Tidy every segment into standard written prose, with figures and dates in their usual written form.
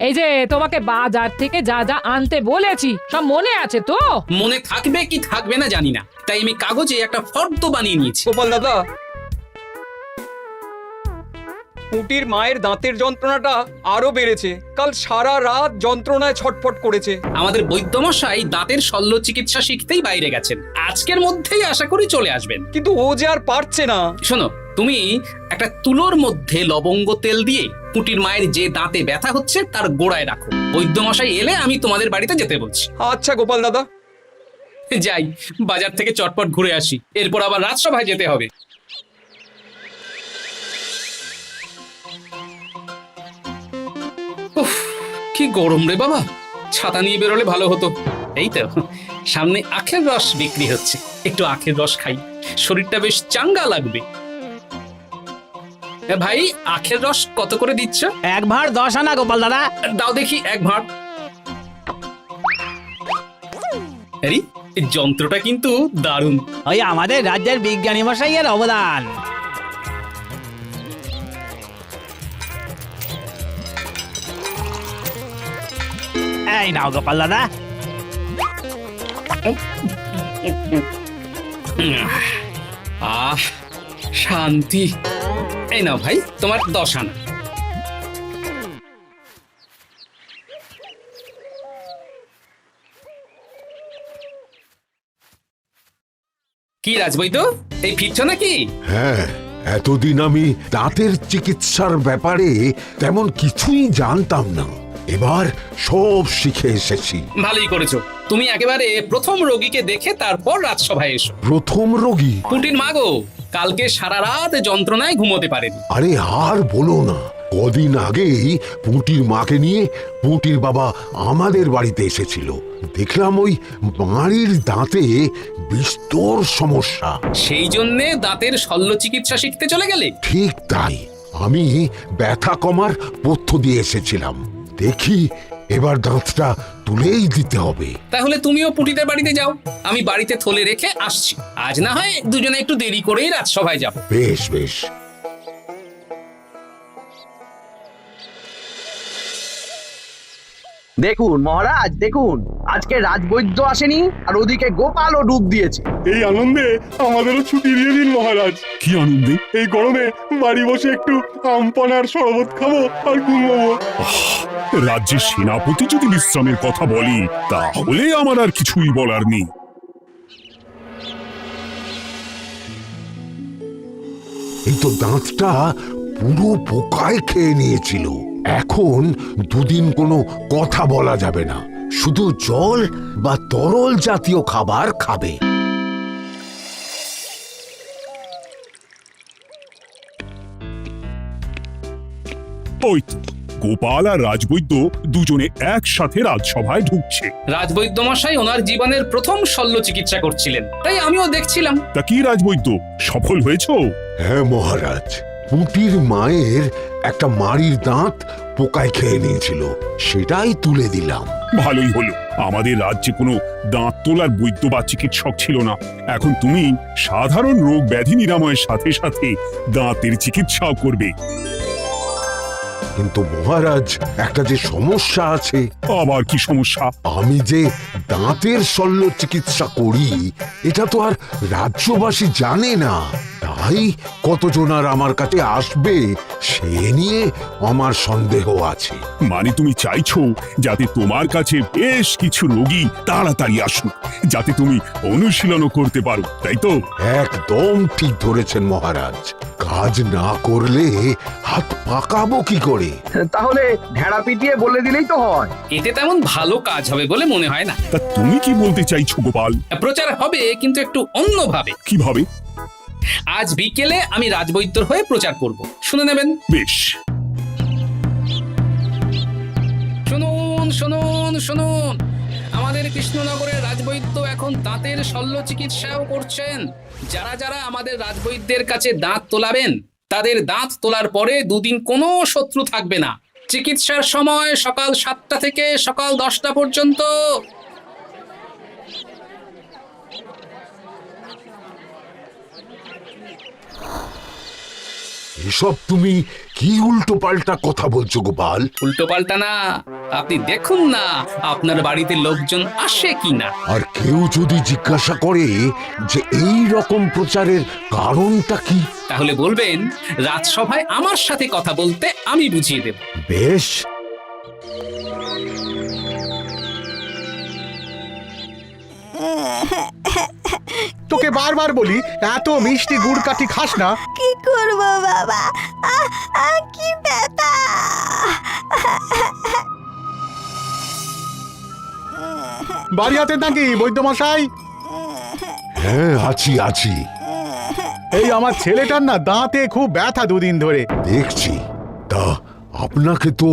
এই যে তোমাকে বাজার থেকে যা যা আনতে বলেছি সব মনে আছে তো? মনে থাকবে কি থাকবে না জানি না, তাই আমি কাগজে একটা ফর্দ বানিয়ে নিয়েছি। গোপাল দাদা, পুঁটির মায়ের দাঁতের যন্ত্রণাটা আরো বেড়েছে। কাল সারা রাত যন্ত্রণায় ছটফট করেছে। আমাদের বৈদ্যমশাই দাঁতের শল্য চিকিৎসা শিখতেই বাইরে গেছেন, আজকের মধ্যেই আশা করি চলে আসবেন। কিন্তু ও যে আর পারছে না। শোনো, তুমি একটা তুলোর মধ্যে লবঙ্গ তেল দিয়ে পুঁটির মায়ের যে দাঁতে ব্যথা হচ্ছে তার গোড়ায় রাখো। বৈদ্যমশাই এলে আমি তোমাদের বাড়িতে যেতে বলছি। আচ্ছা গোপাল দাদা। যাই, বাজার থেকে চটপট ঘুরে আসি, এরপর আবার রাজসভায় যেতে হবে। উফ, কি গরম রে বাবা, ছাতা নিয়ে বেরোলে ভালো হতো। এই তো সামনে আখের রস বিক্রি হচ্ছে, একটু আখের রস খাই, শরীরটা বেশ চাঙ্গা লাগবে। ভাই, আখের রস কত করে দিচ্ছ? 1 ভাঁড় 10 আনা গোপাল দাদা। দাও দেখি 1 ভাঁড়। আরে, এই যন্ত্রটা কিন্তু দারুণ। ওই আমাদের রাজ্যের বিজ্ঞানী মশাইয়ের অবদান। এই নাও গোপাল দাদা। আহ, শান্তি। এই নাও ভাই, তোমার 10 আনা। কি রাজবৈদ্য, এই ফিরছ নাকি? হ্যাঁ, এতদিন আমি দাঁতের চিকিৎসার ব্যাপারে তেমন কিছুই জানতাম না, এবার সব শিখে এসেছি। ভালোই করেছো, তুমি একেবারে প্রথম রোগীকে দেখে তারপর রাজসভায় এসো। প্রথম রোগী? পুটির মা গো, কালকে সারা রাত যন্ত্রণায় ঘুমোতে পারেনি। আরে আর বলো না, কদিন আগেই পুঁটির মাকে নিয়ে পুঁটির বাবা আমাদের বাড়িতে এসেছিল। দেখলাম ওই বাড়ির দাঁতে বিস্তর সমস্যা। সেই জন্যে দাঁতের শল্য চিকিৎসা শিখতে চলে গেলে? ঠিক তাই, আমি ব্যথা কমার পথ্য দিয়ে এসেছিলাম। দেখি এবার দাঁতটা তুলেই দিতে হবে। তাহলে তুমিও পুটিদের বাড়িতে যাও, আমি বাড়িতে থলে রেখে আসছি। আজ না হয় দুজনে একটু দেরি করেই রাজসভায় যাব। বেশ বেশ। দেখুন মহারাজ, দেখুন আজকে রাজবৈদ্য আসেনি, আর ওদিকে গোপালও ডুব দিয়েছে। এই আনন্দে আমাদেরও ছুটি দিয়ে দিন মহারাজ। কি আনন্দে? এই গরমে বাড়ি বসে একটু আমপানার শরবত খাবো আর ঘুমবো। রাজ্যের সেনাপতি যদি বিশ্রামের কথা বলি, তাহলে আমার আর কিছুই বলার নেই। এই তো দাঁতটা পুরো পোকায় খেয়ে নিয়েছিল। এখন দুদিন কোনো কথা বলা যাবে না, শুধু জল বা তরল জাতীয় খাবার খাবে। ওই তো গোপাল আর রাজবৈদ্য দুজনে একসাথে রাজসভায় ঢুকছে। রাজবৈদ্য মশাই ওনার জীবনের প্রথম শল্য চিকিৎসা করছিলেন, তাই আমিও দেখছিলাম। তা কি রাজবৈদ্য, সফল হয়েছো? হ্যাঁ মহারাজ, পুঁটির মায়ের একটা মাড়ির দাঁত পোকায় খেয়ে নিয়েছিল, সেটাই তুলে দিলাম। ভালোই হলো, আমাদের রাজ্যে কোনো দাঁত তোলার বৈদ্য বা চিকিৎসক ছিল না। এখন তুমি সাধারণ রোগ ব্যাধি নিরাময়ের সাথে সাথে দাঁতের চিকিৎসাও করবে। কিন্তু মহারাজ, একটা যে সমস্যা আছে। আবার কি সমস্যা? আমি যে দাঁতের শল্য চিকিৎসা করি এটা তো আর রাজ্যবাসী জানে না, তাই কতজন আর আমার কাছে আসবে সে নিয়ে আমার সন্দেহ আছে। মানে তুমি চাইছো যাতে তোমার কাছে বেশ কিছু রোগী তাড়াতাড়ি আসুক, যাতে তুমি অনুশীলনও করতে পারো, তাই তো? একদম ঠিক ধরেছেন মহারাজ, কাজ না করলে হাত পাকাবো কি করে? তাহলে ঢেড়া পিটিয়ে বলে দিলেই তো হয়। এতে তেমন ভালো কাজ হবে বলে মনে হয় না। তা তুমি কি বলতে চাইছো গোপাল? প্রচার হবে, কিন্তু একটু অন্যভাবে। কিভাবে? আজ বিকেলে আমি রাজবৈদ্যর হয়ে প্রচার করব, শুনে নেবেন। বেশ। শুনুন শুনুন শুনুন, আমাদের কৃষ্ণনগরের রাজবৈদ্য এখন দাঁতের শল্য চিকিৎসাও করছেন। যারা যারা আমাদের রাজবৈদ্যের কাছে দাঁত তোলাবেন, তাদের দাঁত তোলার পরে দুদিন কোনো শত্রু থাকবে না। চিকিৎসার সময় সকাল 7টা থেকে সকাল 10টা পর্যন্ত। এসব তুমি কি উল্টো পাল্টা কথা বলছো গোপাল? উল্টো পাল্টা না, আপনি দেখুন না আপনার বাড়িতে লোকজন আসে কিনা। আর কেউ যদি জিজ্ঞাসা করে যে এই রকম প্রচারের কারণটা কি, তাহলে বলবেন রাজসভায় আমার সাথে কথা বলতে আমি বুঝিয়ে দেব। বেশ, তোকে বারবার বলি এত মিষ্টি গুড় কাঠি খাস না। কি করব বাবা, কি ব্যথা। বাড়ি হাতে নাকি বৈদ্যমশাই? হ্যাঁ আছি আছি। এই আমার ছেলেটার না দাঁতে খুব ব্যথা দুদিন ধরে। দেখছি। তা আপনাকে তো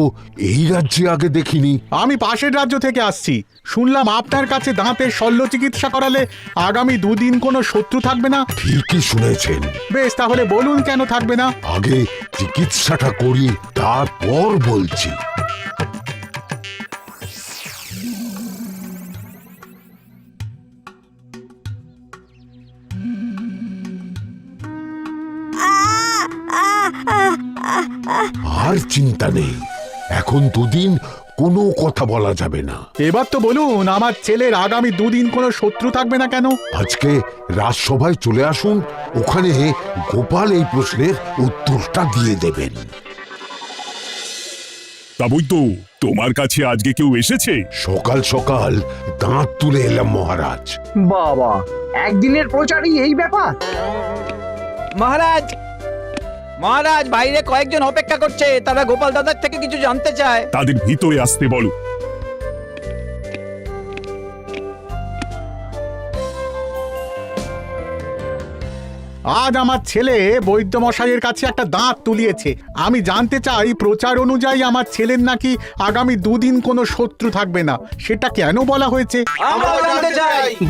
এই রাজ্যে আগে দেখিনি। আমি পাশের রাজ্য থেকে আসছি, শুনলাম আপনার কাছে দাঁতের শল্য চিকিৎসা করালে আগামী দুদিন কোনো শত্রু থাকবে না। ঠিকই শুনেছেন। বেশ, তাহলে বলুন কেন থাকবে না? আগে চিকিৎসাটা করি, তারপর বলছি। আর চিন্তা নেই, এখন দুদিন কোনো কথা বলা যাবে না। এবার তো বলুন আমার ছেলের আগামী দুদিন কোনো শত্রু থাকবে না কেন? আজকে রাজসভায় চলে আসুন, ওখানে গোপাল এই প্রশ্নের উত্তরটা দিয়ে দেবেন। তা বৈদ্য, তোমার কাছে আজকে কেউ এসেছে? সকাল সকাল দাঁত তুলে এলাম মহারাজ। বাবা, একদিনের প্রচারই এই ব্যাপার? মহারাজ, মহারাজ বাইরে কয়েকজন অপেক্ষা করছে, তারা গোপাল দাদার থেকে কিছু জানতে চায়। তাদের ভিতরে আসতে বলো। আজ আমার ছেলে বৈদ্যমশাইয়ের কাছে একটা দাঁত তুলিয়েছে। আমি জানতে চাই প্রচার অনুযায়ী আমার ছেলের নাকি আগামী দুদিন কোনো শত্রু থাকবে না, সেটা কেন বলা হয়েছে?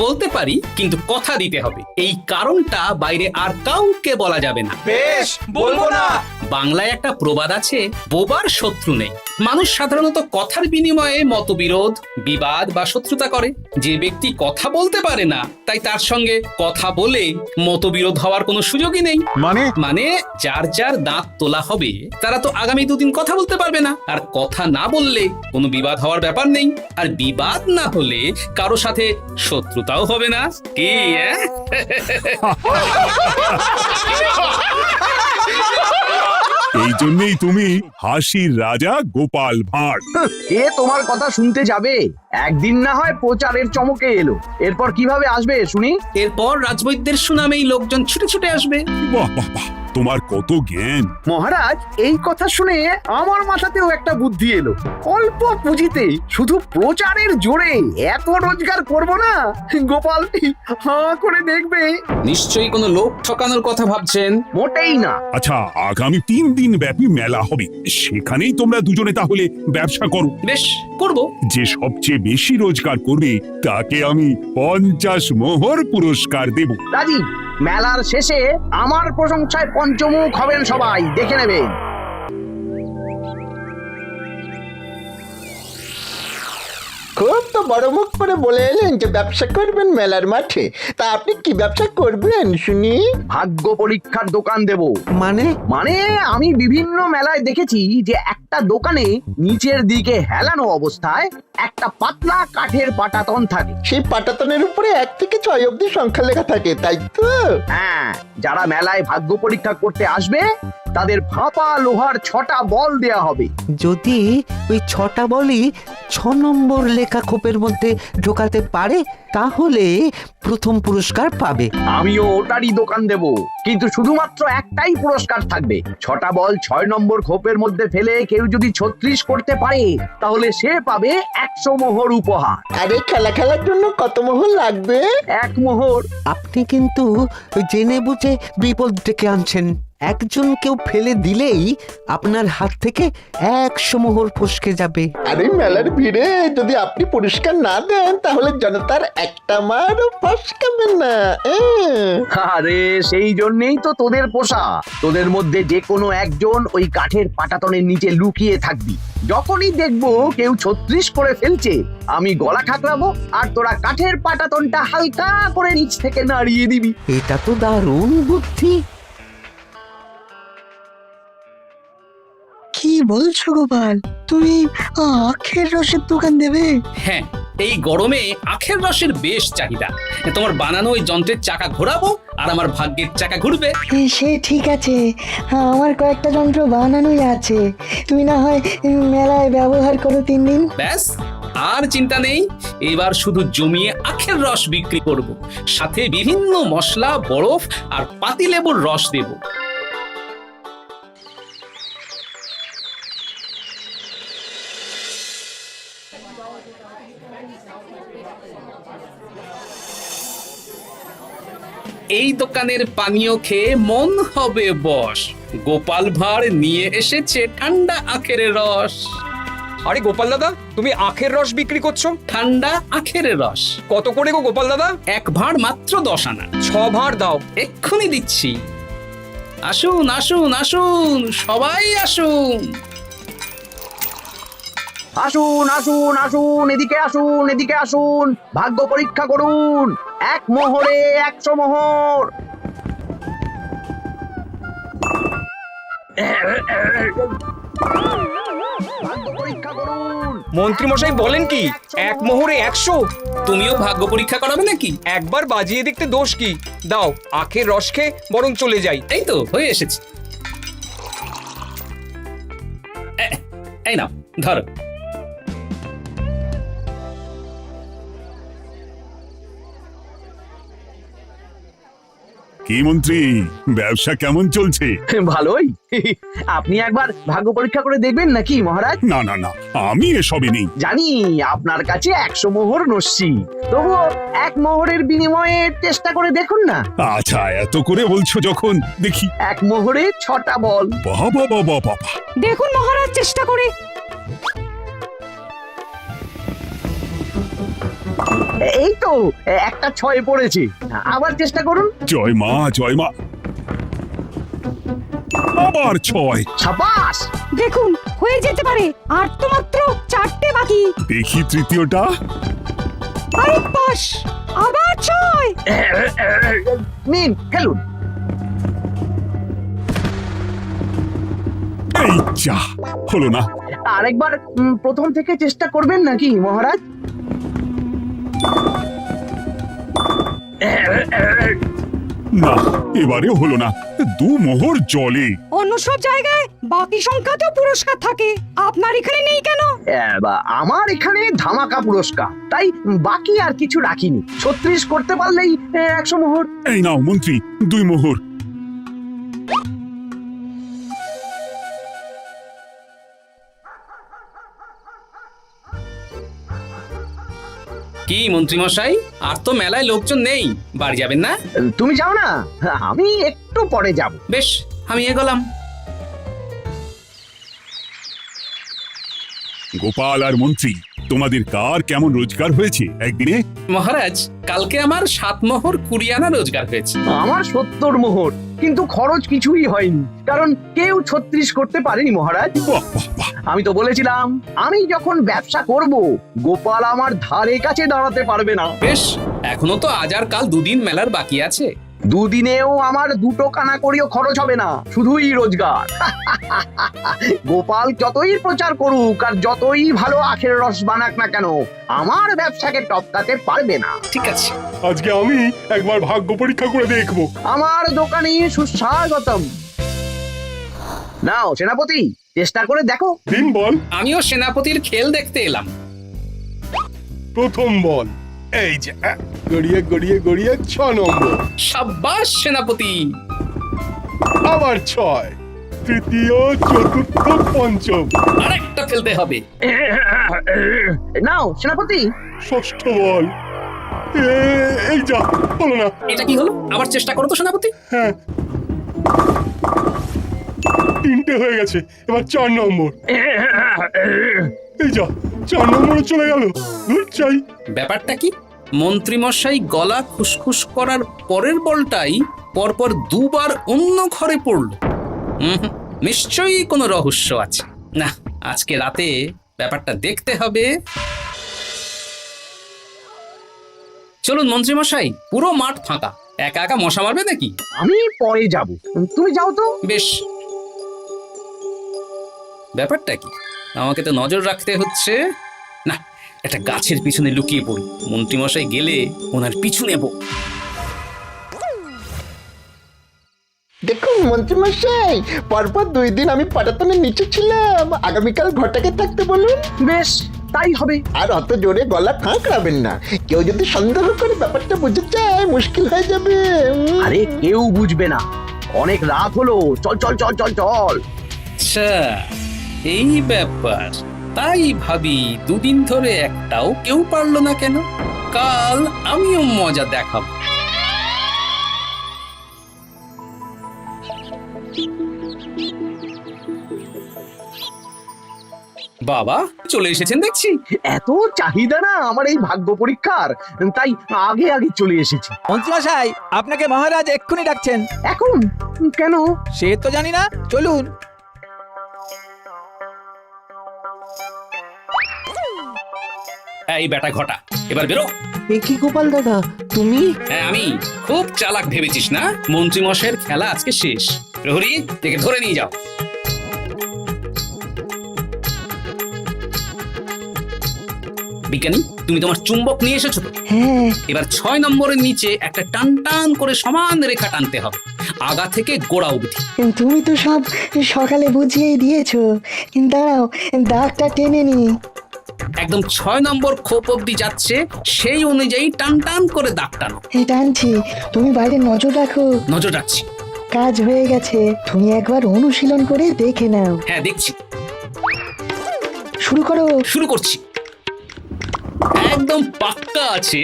বলতে পারি, কিন্তু কথা দিতে হবে। এই কারণটা বাইরে আর কাউকে বলা যাবে না। বেশ, বলবো না। বাংলায় একটা প্রবাদ আছে, বোবার শত্রু নেই। মানুষ সাধারণত কথার বিনিময়ে মতবিরোধ, বিবাদ বা শত্রুতা করে। যে ব্যক্তি কথা বলতে পারে না, তাই তার সঙ্গে কথা বলে মতবিরোধ হওয়ার কোনো সুযোগই নেই। মানে যার যার দাঁত তোলা হবে তারা তো আগামী দুদিন কথা বলতে পারবে না। আর কথা না বললে কোনো বিবাদ হওয়ার ব্যাপার নেই। আর বিবাদ না হলে কারো সাথে শত্রুতাও হবে না। কি এই জন্যই তুমি হাসির রাজা গোপাল ভাঁড়। এ তোমার কথা শুনতে যাবে? একদিন না হয় প্রচারের চমকে এলো, এরপর কিভাবে আসবে শুনি? এরপর রাজবৈদ্যের সুনামেই লোকজন ছুটে ছুটে আসবে। বাহ বাহ বাহ, তোমার কত জ্ঞান। মহারাজ, এই কথা শুনে আমার মাথাতেও একটা বুদ্ধি এলো। অল্প পুঁজিতে শুধু প্রচারের জোরে এত রোজগার করব না, গোপাল হাঁ করে দেখবে। নিশ্চয়ই কোনো লোক ঠকানোর কথা ভাবছেন। মোটেই না। আচ্ছা, আগামী 3 দিন ব্যাপী মেলা হবে, সেখানেই তোমরা দুজনে তাহলে ব্যবসা করো। বেশ, করব। যে সবচেয়ে বেশি রোজগার করবে তাকে আমি 50 মোহর পুরস্কার দেব। রাজি। মেলার শেষে আমার প্রশংসায় পঞ্চমুখ হবেন, সবাই দেখে নেবেন। খুব তো বড় মুখ করে বলে এলেন যে ব্যবসা করবেন মেলার মাঠে। তা আপনি কি ব্যবসা করবেন শুনি? ভাগ্য পরীক্ষার দোকান দেব। মানে আমি বিভিন্ন মেলায় দেখেছি যে একটা দোকানে নিচের দিকে হেলানো অবস্থায় একটা পাতলা কাঠের পাটাতন থাকে। সেই পাটাতনের উপরে 1 থেকে 6 অব্দি সংখ্যা লেখা থাকে, তাই তো? হ্যাঁ, যারা মেলায় ভাগ্য পরীক্ষা করতে আসবে তাদের ফাঁপা লোহার 6টা বল দেয়া হবে। যদি ওই 6টা বলই 6 নম্বর লেখা খোপের মধ্যে ঢোকাতে পারে তাহলে প্রথম পুরস্কার পাবে। আমিও ওটারই দোকান দেব, কিন্তু শুধুমাত্র একটাই পুরস্কার থাকবে। 6টা বল 6 নম্বর খোপের মধ্যে ফেলে কেউ যদি 36 করতে পারে তাহলে সে পাবে 100 মোহর উপহার। আরে খেলার জন্য কত মোহর লাগবে? 1 মোহর। আপনি কিন্তু জেনে বুঝে বিপদ ডেকে আনছেন। একজন কেউ ফেলে দিলেই আপনার হাত থেকে 100 মোহর ফসকে যাবে। আরে মেলার ভিড়ে যদি আপনি পুরস্কার না দেন তাহলে জনতার একটা মারও ফসকাবে না। আরে সেই জন্যই তো তোদের পোষা। তোদের মধ্যে যে কোনো একজন ওই কাঠের পাটাতনের নিচে লুকিয়ে থাকবি। যখনই দেখবো কেউ 36 করে ফেলছে, আমি গলা ঠাকরাবো আর তোরা কাঠের পাটাতনটা হালকা করে নিচ থেকে নাড়িয়ে দিবি। এটা তো দারুণ বুদ্ধি। কি বলছো গোপাল, তুমি আখের রসের দোকান দেবে? হ্যাঁ, এই গরমে আখের রসের বেশ চাহিদা। তোমার বানানো ওই যন্ত্রের চাকা ঘোরাবো আর আমার ভাগ্যের চাকা ঘুরবে। সে ঠিক আছে, আমার কয়েকটা যন্ত্র বানানোই আছে, তুমি না হয় মেলায় ব্যবহার করো 3 দিন। ব্যাস, আর চিন্তা নেই। এবার শুধু জমিয়ে আখের রস বিক্রি করব, সাথে বিভিন্ন মশলা, বরফ আর পাতিলেবুর রস দেব। এই দোকানের পানীয় খেয়ে মন হবে বশ। গোপাল ভাঁড় নিয়ে এসেছে ঠান্ডা আখের রস। আরে গোপাল দাদা, তুমি আখের রস বিক্রি করছো? ঠান্ডা আখের রস কত করে গো গোপাল দাদা? 1 ভাঁড় মাত্র 10 আনা। 6 ভাঁড় দাও। এক্ষুনি দিচ্ছি। আসুন আসুন আসুন, সবাই আসুন। আসুন আসুন আসুন, এদিকে আসুন, এদিকে আসুন, ভাগ্য পরীক্ষা করুন। 1 মোহরে 100 মোহর। ভাগ্য পরীক্ষা করুন। মন্ত্রী মশাই বলেন কি 1 মোহরে 100? তুমিও ভাগ্য পরীক্ষা করাবে নাকি? একবার বাজিয়ে দেখতে দোষ কি? দাও, আখের রস খেয়ে বরং চলে যাই। এই তো হয়ে এসেছে। এই নাও, ধরো। কি মন্ত্রী, ব্যবসা কেমন চলছে? ভালোই। আপনি একবার ভাগ্য পরীক্ষা করে দেখবেন নাকি মহারাজ? না না না, আমি এসবে নেই। জানি আপনার কাছে 100 মোহর নস্যি, তবুও 1 মোহরের বিনিময়ে চেষ্টা করে দেখুন না। আচ্ছা, এত করে বলছো যখন, দেখি। 1 মোহরে 6টা বল। বাবা বাবা বাবা, দেখুন মহারাজ, চেষ্টা করে। এই তো একটা 6 পড়েছে, আবার চেষ্টা করুন। জয় মা জয় মা। আবার 6। সাবাস। দেখুন, হয়ে যেতে পারে। আর তো মাত্র 4টে বাকি। দেখি তৃতীয়টা। আরে পাস, আবার 6। নিন, খেলুন। এই যা, হলো না। আরেকবার প্রথম থেকে চেষ্টা করবেন নাকি মহারাজ? না, এবারেও হলো না। 2 মোহর জলে। অন্য সব জায়গায় বাকি সংখ্যাতেও পুরস্কার থাকে, আপনার এখানে নেই কেন? আমার এখানে ধামাকা পুরস্কার, তাই বাকি আর কিছু রাখিনি। 36 করতে পারলেই 100 মোহর। এই নাও মন্ত্রী, 2 মোহর। কি মন্ত্রী মশাই, আর তো মেলায় লোকজন নেই, বাড়ি যাবেন না? তুমি যাও না, আমি একটু পরে যাব। বেশ, আমি এগোলাম। গোপাল আর মন্ত্রী, তোমাদের কার কেমন রোজগার হয়েছে একদিনে? মহারাজ, কালকে আমার 7 মোহর 20 আনা রোজগার হয়েছে। আমার 70 মোহর, কিন্তু খরচ কিছুই হয়নি, কারণ কেউ 36 করতে পারেনি মহারাজ। বাহ বাহ বাহ। আমি তো বলেছিলাম, আমি যখন ব্যবসা করব, গোপাল আমার ধারে কাছে দাঁড়াতে পারবে না। বেশ, এখনো তো আজ আর কাল 2 দিন মেলার বাকি আছে। 2 দিনেও আমার 2 কানা করিও খরচ হবে না, শুধুই রোজগার। গোপাল যতই প্রচার করুক আর যতই ভালো আখের রস বানাক না কেন, আমার ব্যবসাকে টপকাতে পারবে না। ঠিক আছে, আজকে আমি একবার ভাগ্য পরীক্ষা করে দেখবো। আমার দোকানে সুস্বাগতম। নাও সেনাপতি, চেষ্টা করে দেখো। দিন বল। আমিও সেনাপতির খেল দেখতে এলাম। প্রথম বল, এই যে গড়িয়ে গড়িয়ে গড়িয়ে 6 নম্বর। সাব্বাস সেনাপতি। আবার 6, তৃতীয়, চতুর্থ, পঞ্চম। আরেকটা ফেলতে হবে। নাও সেনাপতি। ষষ্ঠ বল, এই যা, হলো না। এটা কি হলো? আবার চেষ্টা করো তো সেনাপতি। হ্যাঁ, 3টে হয়ে গেছে, এবার 4 নম্বর। এই যা, 4 নম্বরে চলে গেল। ধুর চাই। ব্যাপারটা কি? মন্ত্রী মশাই গলা খুসখুস করার পরের বলটাই পরপর 2 বার অন্য ঘরে পড়ল। নিশ্চয়ই কোনো রহস্য আছে। না, আজকে রাতে ব্যাপারটা দেখতে হবে। চলুন মন্ত্রী মশাই, পুরো মাঠ ফাঁকা, একা একা মশা মারবে নাকি? আমি পরে যাব, তুমি যাও তো। বেশ। ব্যাপারটা কি? আমাকে তো নজর রাখতে হচ্ছে। না, একটা গাছের পিছনে লুকিয়ে পড়ি, মন্ত্রীমশাই গেলে ওনার পিছু নেব। দেখুন মন্ত্রীমশাই, পরপর 2 দিন আমি পাটাতনের নিচে ছিলাম। আগামীকাল ঘরটাকে থাকতে বলুন। বেশ, তাই হবে। আর অত জোরে গলা খাঁকড়াবেন না, কেউ যদি সন্দেহ করে ব্যাপারটা বুঝে যায় মুশকিল হয়ে যাবে। আরে কেউ বুঝবে না, অনেক রাত হলো, চল চল চল চল চল। আচ্ছা, এই ব্যাপার। তাই ভাবি 2 দিন ধরে একটাও কেউ পারলো না কেন? কাল আমিও মজা দেখাবো। বাবা চলে এসেছেন দেখছি। এত চাহিদা না আমার এই ভাগ্য পরীক্ষার, তাই আগে আগে চলে এসেছি। মন্ত্রীমশাই, আপনাকে মহারাজ এক্ষুনি ডাকছেন। এখন কেন? সে তো জানি না, চলুন। এই বেটা ঘটা, এবার বেরো। এ কি গোপাল দাদা, তুমি? হ্যাঁ আমি। খুব চালাক ভেবেছিস না? মন্ত্রীমশাইয়ের খেলা আজকে শেষ। প্রহরী, একে ধরে নিয়ে যাও। বিজ্ঞানী, তুমি তোমার চুম্বক নিয়ে এসেছো তো? হ্যাঁ, এবার 6 নম্বরের নিচে একটা টান টান করে সমান রেখা টানতে হবে, আগা থেকে গোড়া অবধি। তুমি তো সব সকালে বুঝিয়েই দিয়েছো। দাঁড়াও, দাগটা টেনে নি। একদম 6 নম্বর খোপ অবধি যাচ্ছে, সেই অনুযায়ী টান টান করে দাগ টানো। এই টানছি, তুমি বাইরে নজর রাখো। নজর রাখছি। কাজ হয়ে গেছে, তুমি একবার অনুশীলন করে দেখে নাও। হ্যাঁ দেখছি। শুরু করো। শুরু করছি। একদম পাক্কা আছে।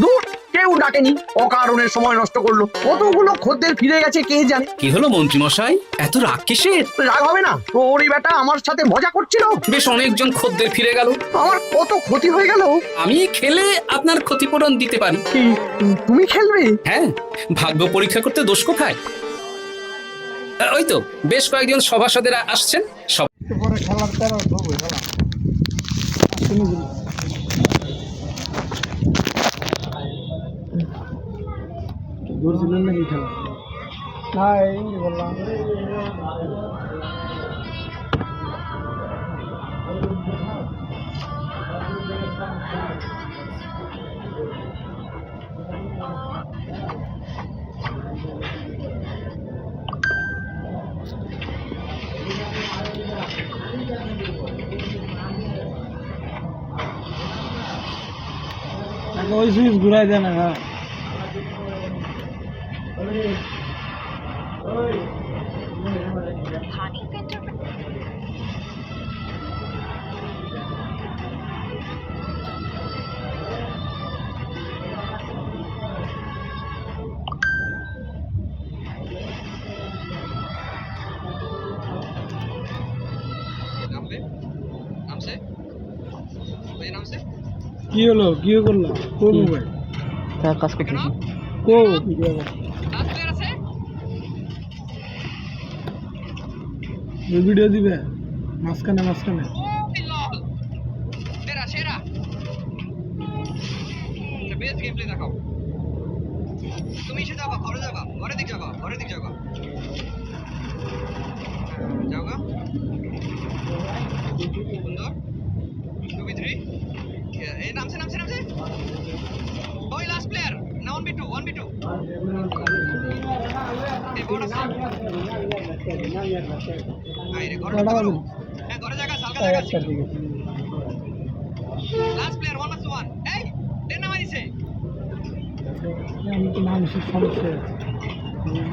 দূর, কেউ ডাকেনি, অকারণে সময় নষ্ট করলো। কতগুলো খদ্দের ফিরে গেছে কে জানে। কি হলো মন্ত্রীমশাই, এত রাগ কিসের? রাগ হবে না, ওরই বেটা আমার সাথে মজা করছিল। বেশ অনেকজন খদ্দের ফিরে গেল, আমার কত ক্ষতি হয়ে গেল। আমি খেলে আপনার ক্ষতিপূরণ দিতে পারি। কি, তুমি খেলবে? হ্যাঁ, ভাগ্য পরীক্ষা করতে দোষ কোথায়? ওই তো বেশ কয়েকজন সভাসদেরা আসছেন। সব ওই সুইচ ঘুরাই দেয় না। কি হলো, কি করলো? কোন মোবাইল কাজ করতেছি? ভিডিও দিবে মাঝখানে মাঝখানে। তুমি এসে যাবা, ঘরে যাবা, ঘরে দিক যাবা, ঘরে দিক যাবা, যাওগা সুন্দর। 2v3 এই নামছে নামছে নামছে। ওই লাস্ট প্লেয়ার না 1v2 1v2 এই বড় আছে। আইরে ঘরে ঢুকো। হ্যাঁ ঘরে জায়গা হালকা জায়গা আছে। Last player 1v1। এই দেন না মারিছে। আমি তো মানসিক সমস্যা আছে,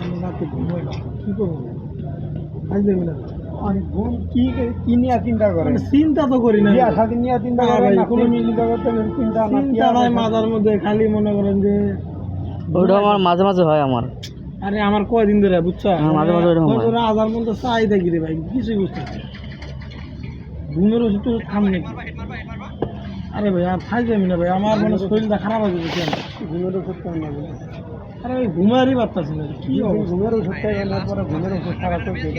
আমি রাতে ঘুমাই না, কি করবো? আজ দেখবি না ঘুম কি নিয়ে চিন্তা করে? চিন্তা তো করি না, সাথে নিয়ে চিন্তা করে না, কোনো চিন্তা করতে চিন্তা নাই মাথার মধ্যে। খালি মনে করেন যে ওটা আমার মাঝে মাঝে হয় আমার। আরে আমার কয়দিন ধরে বুঝছো, মাঝে মাঝে আধার মধ্যে চাই দেখি রে ভাই, কিছুই বুঝতে ঘুমের ওষুধ তো খাম নাকি? আরে ভাই আর খাই যাবি না ভাই, আমার মানে শরীরটা খারাপ হয়ে যাচ্ছে। ঘুমের ওষুধ খাই না, আরে ওই ঘুমারই পারতাছি না। কি ঘুমের ওষুধ খাই না, পরে ঘুমের ওষুধ খারাপ হচ্ছে।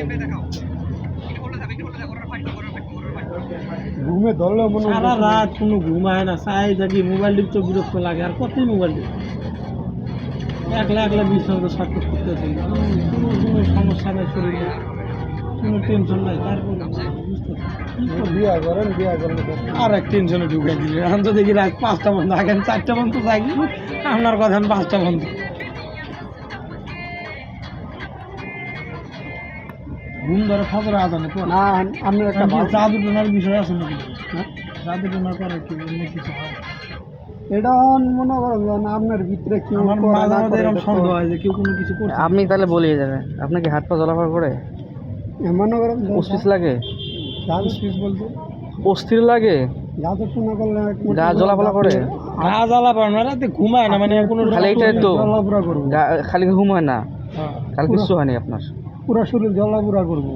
ঘুমে ধরলে সারা রাত কোনো ঘুমায় না, চাই থাকি মোবাইল টিপতে বিরক্ত লাগে। আর কতই মোবাইল টিপ একলা একলা বিছানাতে সাক্ষাৎ করতেছি, কোনো সমস্যা নেই শরীরে। কোনো টেনশন নাই তারপরে বিয়া করেন আর এক টেনশনে ঢুকে দিলে এখন তো দেখি রাত 5টা বন্ধ আগে 4টা বন্ধ থাকি আপনার কথা 5টা বন্ধ ঘুম ধরে খবর আজানে পর না আমি একটা জাদু টোনার বিষয় আছে নাকি জাদু টোনার করে কি অন্য কিছু হয় এটা মনে করেন আপনার ভিতরে কি আমার মাঝে মাঝে এরকম সন্দেহ হয় যে কেউ কোনো কিছু করছে আপনি তাহলে বলিয়ে যাবেন আপনার কি হাত পা জ্বলাফার করে মনে করেন অস্থির লাগে জাদু স্পিচ বলতে অস্থির লাগে জাদু টোনা করলে গা জ্বলাফালা করে গা জ্বলাফালা না রাতে ঘুমায় না মানে কোনো খালি এইটাই তো জ্বলাপুরা করবো খালি ঘুম হয় না কাল কিছু হয়নি আপনার পুরো শরীর জ্বলাপুরা করবো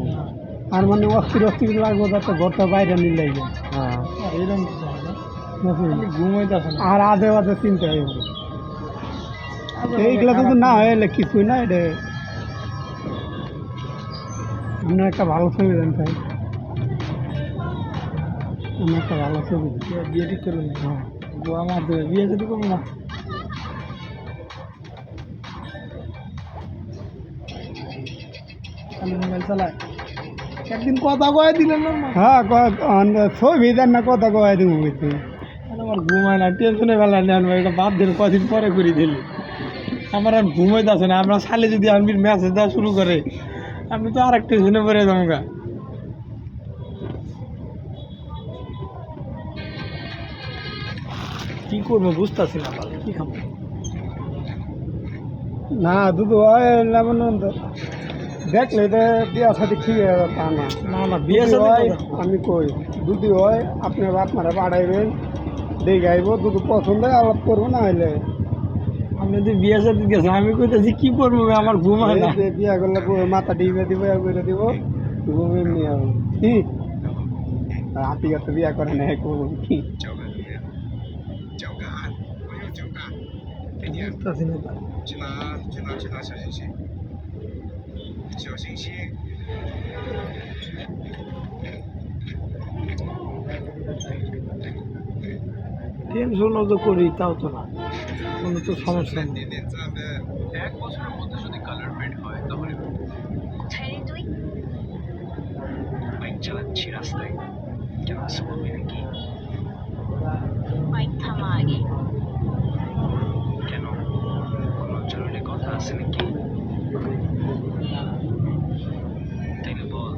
আর মানে অস্থির অস্থির লাগবো যাতে ঘরটা বাইরে নিয়ে লাগবে হ্যাঁ এরকম ঘুমাইতেছে আর আধে আধে চিন্তা হয়ে যাবে এইগুলো তো না হলে কিছুই না এটা আপনার একটা ভালো ছবি দেন তাই আমি একটা ভালো ছবি বিয়ে ঠিক করবেন হ্যাঁ গোয়া মাধ্যমে বিয়ে যদি করবো না মোবাইল চালায় একদিন কথা কয়ে দিলেন না হ্যাঁ ছবি দেন না কথা কয়ে দিব আমার ঘুমায় না টেনশনে বেলা নেন এটা বাদ দিন কদিন পরে করে দিলি আমার আর ঘুমাইতেছে না আমরা সালে যদি আমি মেসেজ দেওয়া শুরু করে আমি তো আর একটা টেনশনে পড়ে যাবো গা কি করবো বুঝতেছি না কি খাবো না দুধ হয় দেখলে এটা বিয়া সাথে ঠিক তা না না না বিয়ে হয় আমি কই দুধি হয় আপনারা বাড়াইবেন দেখে আইব দুধ পছন্দ হয় আলাপ করবো না হইলে আপনি যদি বিয়ে সাথে গেছেন আমি কইতেছি কি করবো আমার ঘুম হয় না বিয়া করলে মাথা ডিবে দিব করে দিব ঘুম এমনি হবে কি হাতি গাছে বিয়া করে না করবো কি বুঝতেছি না টেনশন তো করি তাও তো না কোনো তো সমস্যা নেই এক বছরের মধ্যে যদি কালার ফেড হয় তাহলে বাইক চালাচ্ছি রাস্তায় ক্লাস করবি নাকি বাইক থামা আগে কেন কোনো জরুরি কথা আছে নাকি তাইলে বল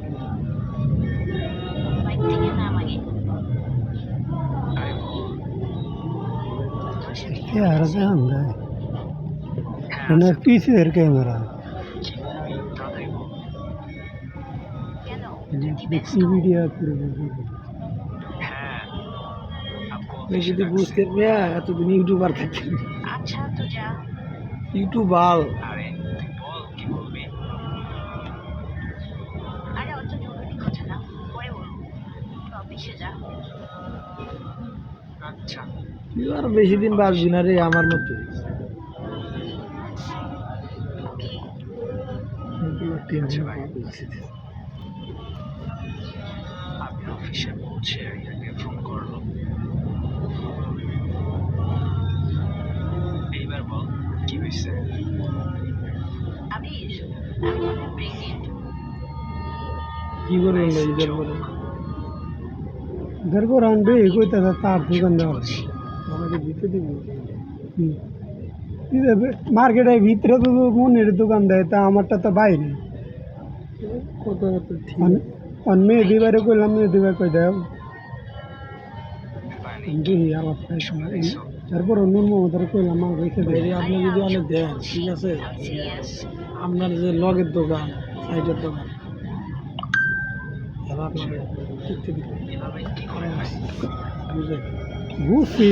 বাইক থেকে নাম আগে यार अंदर मैंने पीछे देर कैमरा वीडियो যদি বুঝতে পারে এতদিন ইউটিউবার থাকি আচ্ছা তো যা ইউটিউব বাল আরে তুই বল কি বলবি আরে অত জরুরি কথা না পরে বলবো তো অফিসে যা আচ্ছা তুই আর বেশি দিন বাঁচবি না রে আমার মতো আমি অফিসে পৌঁছে রিয়াকে ফোন করলো এইবার বল কি হয়েছে কি করে ইধর করে इधर को रांडे कोई तार दुकान আমাকে দিতে দিব মার্কেটের ভিতরে তো মনের দোকান দেয় তা আমারটা তো বাইরে কত আর মেয়ে দিবারে কইলাম মেয়ে দিবার কই দেব দেখি আলাপ তারপর অন্য ওদের কইলাম আমার রেখে দেয় আপনি যদি অনেক দেন ঠিক আছে আপনার যে লগের দোকান সাইডের দোকান বুঝছি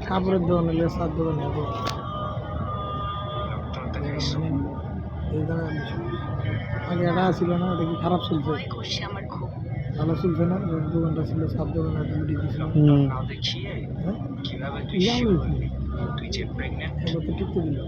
কাপড়ের দোকান হলে সার দোকান হবে আগে এটা ছিল না ওটা কি খারাপ চলছে ভালো চলছে না দোকানটা ছিল সার দোকান টিকতে দিল